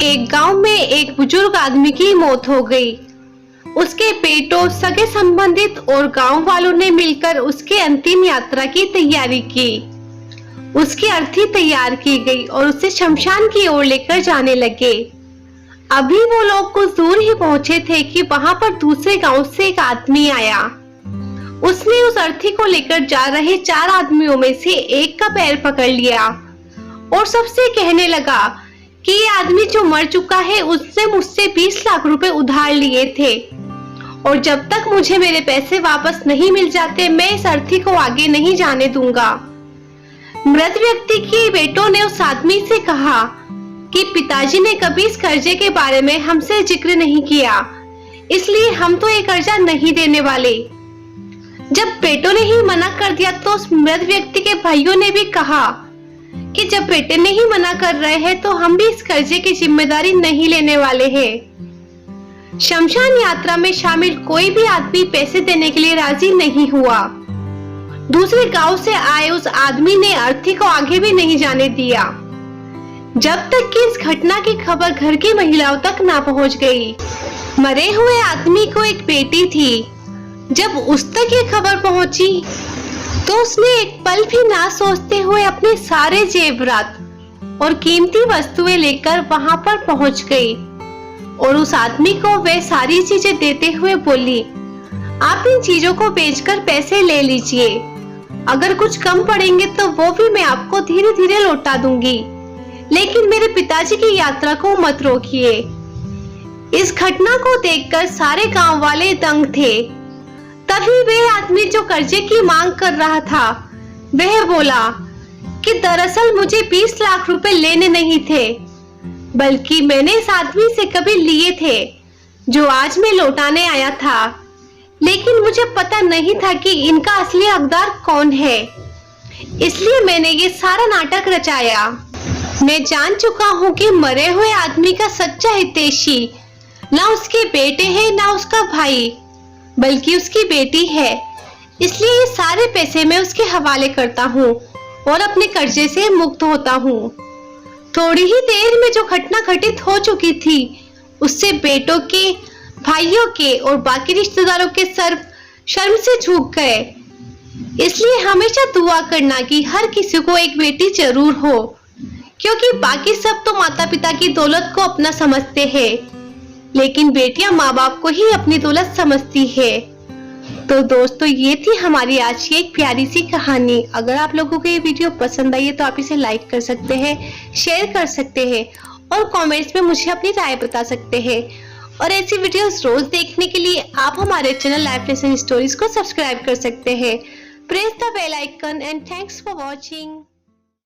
एक गांव में एक बुजुर्ग आदमी की मौत हो गई। उसके बेटों, सगे संबंधित और गांव वालों ने मिलकर उसके अंतिम यात्रा की तैयारी की। उसकी अर्थी तैयार की गई और उसे शमशान की ओर लेकर जाने लगे। अभी वो लोग कुछ दूर ही पहुंचे थे कि वहां पर दूसरे गांव से एक आदमी आया। उसने उस अर्थी को लेकर जा रहे 4 आदमियों में से एक का पैर पकड़ लिया और सबसे कहने लगा कि ये आदमी जो मर चुका है उसने मुझसे 20 लाख रुपए उधार लिए थे और जब तक मुझे मेरे पैसे वापस नहीं मिल जाते मैं इस अर्थी को आगे नहीं जाने दूंगा। मृत व्यक्ति के बेटों ने उस आदमी से कहा कि पिताजी ने कभी इस कर्जे के बारे में हमसे जिक्र नहीं किया, इसलिए हम तो ये कर्जा नहीं देने वाले। जब बेटों ने ही मना कर दिया तो उस मृत व्यक्ति के भाइयों ने भी कहा कि जब बेटे ने ही मना कर रहे हैं तो हम भी इस कर्जे की जिम्मेदारी नहीं लेने वाले हैं। शमशान यात्रा में शामिल कोई भी आदमी पैसे देने के लिए राजी नहीं हुआ। दूसरे गांव से आए उस आदमी ने अर्थी को आगे भी नहीं जाने दिया जब तक कि इस घटना की खबर घर की महिलाओं तक ना पहुंच गई। मरे हुए आदमी को एक बेटी थी। जब उस तक ये खबर पहुंची तो उसने एक पल भी ना सोचते हुए अपने सारे जेवरात और कीमती वस्तुएं लेकर वहां पर पहुंच गई और उस आदमी को वे सारी चीजें देते हुए बोली, आप इन चीजों को बेचकर पैसे ले लीजिए, अगर कुछ कम पड़ेंगे तो वो भी मैं आपको धीरे धीरे लौटा दूंगी, लेकिन मेरे पिताजी की यात्रा को मत रोकिए। इस घटना को देखकर सारे गांव वाले दंग थे। तभी वह आदमी जो कर्जे की मांग कर रहा था वह बोला कि दरअसल मुझे 20 लाख रुपए लेने नहीं थे, बल्कि मैंने इस आदमी से कभी लिए थे जो आज मैं लौटाने आया था, लेकिन मुझे पता नहीं था कि इनका असली हकदार कौन है, इसलिए मैंने ये सारा नाटक रचाया। मैं जान चुका हूँ कि मरे हुए आदमी का सच्चा हितैषी ना उसके बेटे हैं ना उसका भाई, बल्कि उसकी बेटी है, इसलिए ये सारे पैसे मैं उसके हवाले करता हूँ और अपने कर्जे से मुक्त होता हूँ। थोड़ी ही देर में जो घटना घटित हो चुकी थी उससे बेटों के, भाइयों के और बाकी रिश्तेदारों के सर शर्म से झुक गए। इसलिए हमेशा दुआ करना कि हर किसी को एक बेटी जरूर हो, क्योंकि बाकी सब तो माता पिता की दौलत को अपना समझते हैं, लेकिन बेटियां माँ बाप को ही अपनी दौलत समझती है। तो दोस्तों, ये थी हमारी आज की एक प्यारी सी कहानी। अगर आप लोगों को ये वीडियो पसंद आई है तो आप इसे लाइक कर सकते हैं, शेयर कर सकते हैं और कमेंट्स में मुझे अपनी राय बता सकते हैं। और ऐसी वीडियोस रोज देखने के लिए आप हमारे चैनल लाइफ लेसन स्टोरीज को सब्सक्राइब कर सकते हैं। Press the bell icon and thanks for watching.